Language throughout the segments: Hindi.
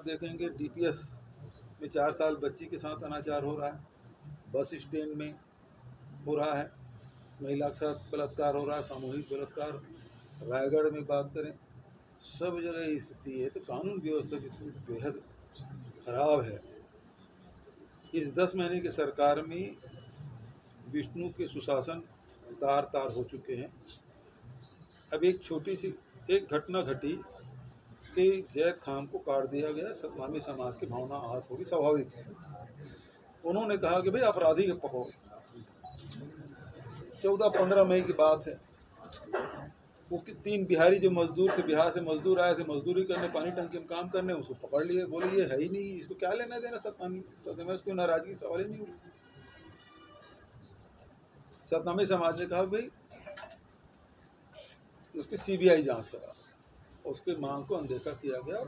आप देखेंगे डीपीएस में 4 साल बच्ची के साथ अनाचार हो रहा है, बस स्टैंड में हो रहा है, महिला के साथ बलात्कार हो रहा है, सामूहिक बलात्कार। रायगढ़ में बात करें, सब जगह स्थिति है। तो कानून व्यवस्था की स्थिति बेहद खराब है। इस 10 महीने की सरकार में विष्णु के सुशासन तार तार हो चुके हैं। अब एक छोटी सी एक घटना घटी कि जैद खान को काट दिया गया, सतनामी समाज की भावना आहत होगी, स्वाभाविक है। उन्होंने कहा कि भाई अपराधी के पकड़ो। 14-15 मई की बात है। वो 3 बिहारी जो मजदूर थे, बिहार से मजदूर आए थे मजदूरी करने, पानी टंकी में काम करने, उसको पकड़ लिए। बोले ये है ही नहीं, इसको क्या लेना देना सतनामी से, उसको नाराजगी सवाल ही नहीं उठी। सतनामी समाज ने कहा भाई उसकी सीबीआई जांच करा। उसके मांग को अनदेखा किया गया।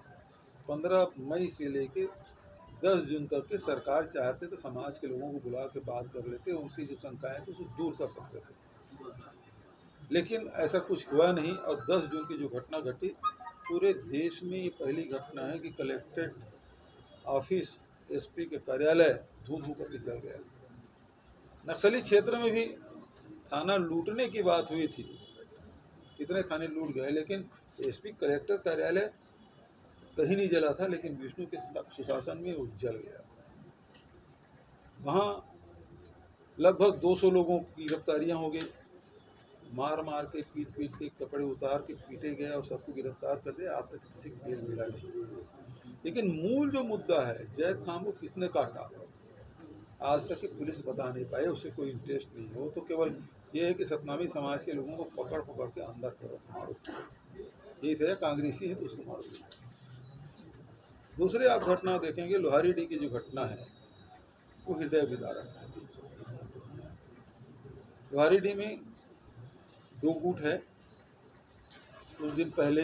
15 मई से लेके 10 जून तक के सरकार चाहते तो समाज के लोगों को बुला के बात कर लेते, उनकी जो शंकाएं थी उसको दूर कर सकते थे, लेकिन ऐसा कुछ हुआ नहीं। और 10 जून की जो घटना घटी, पूरे देश में ये पहली घटना है कि कलेक्ट्रेट ऑफिस, एसपी के कार्यालय धू धू करके जल गया। नक्सली क्षेत्र में भी थाना लूटने की बात हुई थी, कितने थाने लूट गए, लेकिन एसपी कलेक्टर कार्यालय कहीं नहीं जला था, लेकिन विष्णु के सुशासन में वो जल गया। वहाँ लगभग 200 लोगों की गिरफ्तारियाँ हो गई, मार मार के पीट पीट के कपड़े उतार के पीटे गए और सबको गिरफ्तार कर दिया। आज तक किसी को जेल मिला नहीं। लेकिन मूल जो मुद्दा है, जैद खान को किसने काटा, आज तक की पुलिस बता नहीं पाई। उससे कोई इंटरेस्ट नहीं हो, तो केवल ये है कि सतनामी समाज के लोगों को पकड़ पकड़ के अंदर करो, मारो। ये थे कांग्रेसी है तो उसको मारो। दूसरे आप घटना देखेंगे, लोहारीडीह की जो घटना है वो हृदय विदारक है। लोहारीडीह में 2 गुट है। कुछ दिन पहले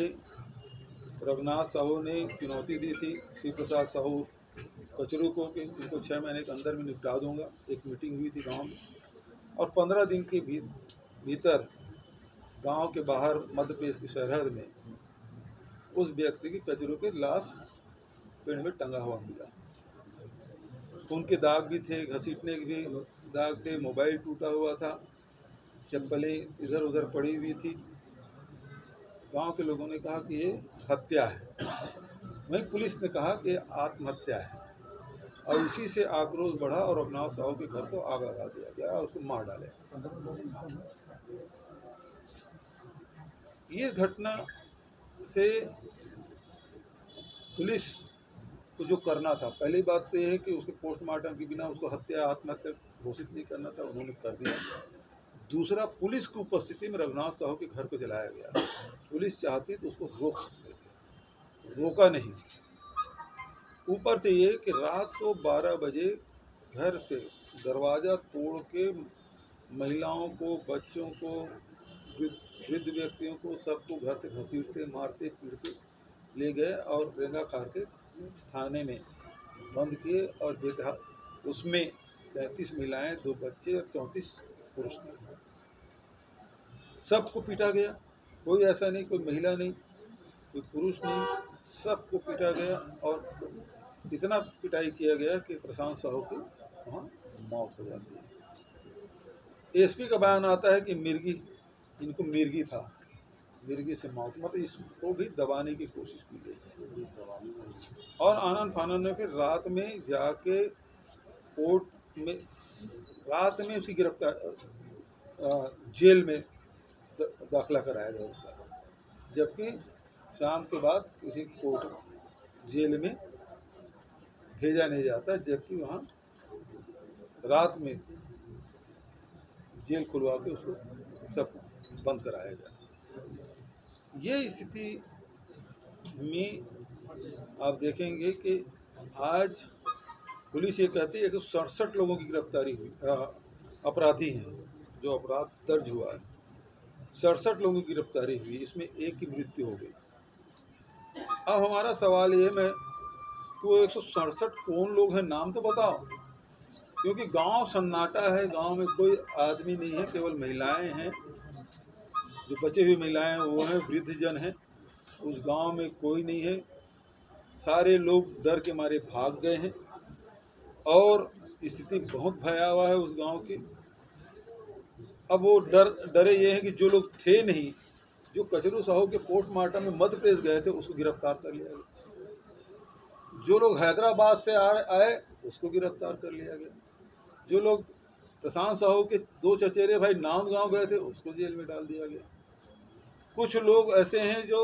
रघुनाथ साहू ने चुनौती दी थी शिव प्रसाद साहू कचरू को कि उनको 6 महीने के अंदर में निपटा दूंगा। एक मीटिंग हुई थी गांव में, और 15 दिन के भीतर गांव के बाहर मध्य प्रदेश की सरहद में उस व्यक्ति की कचरू की लाश पेड़ में टंगा हुआ मिला। तो उनके दाग भी थे, घसीटने के भी दाग थे, मोबाइल टूटा हुआ था, चप्पलें इधर उधर पड़ी हुई थी। गांव के लोगों ने कहा कि ये हत्या है। वहीं पुलिस ने कहा कि आत्महत्या है, और इसी से आक्रोश बढ़ा और रघुनाथ साहू के घर को आग लगा दिया गया और उसको मार डाले। ये घटना से पुलिस को जो करना था, पहली बात तो ये है कि उसके पोस्टमार्टम के बिना उसको हत्या आत्महत्या घोषित नहीं करना था, उन्होंने कर दिया। दूसरा, पुलिस की उपस्थिति में रघुनाथ साहू के घर को जलाया गया। पुलिस चाहती तो उसको रोक सकते थे, रोका नहीं। ऊपर से ये कि रात को 12 बजे घर से दरवाज़ा तोड़ के महिलाओं को, बच्चों को, वृद्ध व्यक्तियों को, सबको घर से घसीटते, मारते, पीटते ले गए और रेंगा खार के थाने में बंद किए। और उसमें 33 महिलाएं, 2 बच्चे और 34 पुरुष थे। सबको पीटा गया, कोई ऐसा नहीं, कोई महिला नहीं, कोई पुरुष नहीं, सबको पीटा गया। और इतना पिटाई किया गया कि प्रशांत साहू की वहाँ मौत हो जाती है। एसपी का बयान आता है कि मिर्गी, इनको मिर्गी था, मिर्गी से मौत, मतलब इसको भी दबाने की कोशिश की गई। और आनंद फानंद ने फिर रात में जाके कोर्ट में, रात में उसकी गिरफ्तार जेल में दाखिला कराया गया उसका, जबकि शाम के बाद किसी कोर्ट जेल में भेजा नहीं जाता, जबकि वहाँ रात में जेल खुलवा के उसको सब बंद कराया जाए। ये स्थिति में आप देखेंगे कि आज पुलिस ये कहती है कि 67 लोगों की गिरफ्तारी हुई, अपराधी हैं जो अपराध दर्ज हुआ है, 67 लोगों की गिरफ्तारी हुई, इसमें एक की मृत्यु हो गई। अब हमारा सवाल ये है कि वो 167 कौन लोग हैं, नाम तो बताओ, क्योंकि गांव सन्नाटा है, गांव में कोई आदमी नहीं है, केवल महिलाएं हैं, जो बचे हुई महिलाएं वो हैं, वृद्ध जन हैं, उस गांव में कोई नहीं है। सारे लोग डर के मारे भाग गए हैं और स्थिति बहुत भयावह है उस गांव की। अब वो डरे ये हैं कि जो लोग थे नहीं, जो कचरू साहू के पोस्टमार्टम में मध्य प्रदेश गए थे उसको गिरफ्तार कर लिया गया, जो लोग हैदराबाद से आए उसको गिरफ्तार कर लिया गया, जो लोग प्रशांत साहू के दो चचेरे भाई नांद गांव गए थे उसको जेल में डाल दिया गया। कुछ लोग ऐसे हैं जो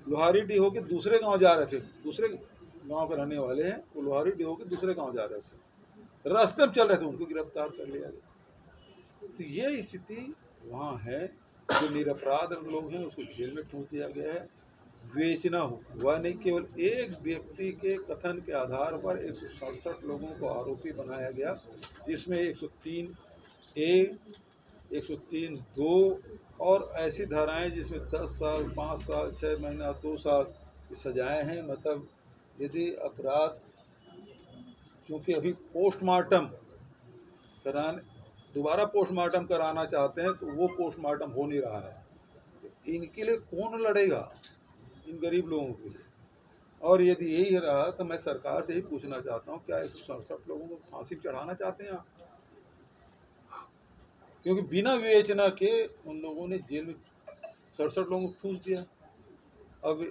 लोहारी डी होकर दूसरे गांव जा रहे थे, दूसरे गांव के रहने वाले हैं, वो लोहारी डी होकर दूसरे गांव जा रहे थे, रास्ते में चल रहे थे, उनको गिरफ्तार कर लिया गया। तो ये स्थिति वहाँ है। जो निरपराध लोग हैं उसको जेल में ठूस दिया गया है। विवेचना हुआ नहीं, केवल एक व्यक्ति के कथन के आधार पर 167 लोगों को आरोपी बनाया गया, जिसमें 103A, 103(2) और ऐसी धाराएं जिसमें 10 साल, 5 साल, 6 महीना, 2 साल की सजाएं हैं। मतलब यदि अपराध, क्योंकि अभी पोस्टमार्टम कराने, दोबारा पोस्टमार्टम कराना चाहते हैं तो वो पोस्टमार्टम हो नहीं रहा है। तो इनके लिए कौन लड़ेगा, इन गरीब लोगों के लिए? और यदि यही रहा तो मैं सरकार से ही पूछना चाहता हूँ, क्या 167 लोगों को फांसी चढ़ाना चाहते हैं आप? क्योंकि बिना विवेचना के उन लोगों ने जेल में 67 लोगों को ठूस दिया, अब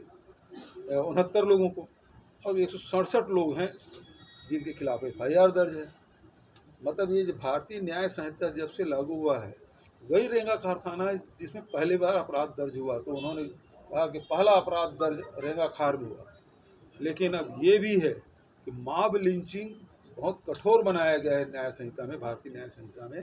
69 लोगों को, अब 167 लोग हैं जिनके खिलाफ FIR दर्ज है। मतलब ये जो भारतीय न्याय संहिता जब से लागू हुआ है, वही रेंगा कारखाना है जिसमें पहली बार अपराध दर्ज हुआ, तो उन्होंने कहा कि पहला अपराध दर्ज रेंगा खार में हुआ। लेकिन अब ये भी है कि मॉब लिंचिंग बहुत कठोर बनाया गया है न्याय संहिता में, भारतीय न्याय संहिता में।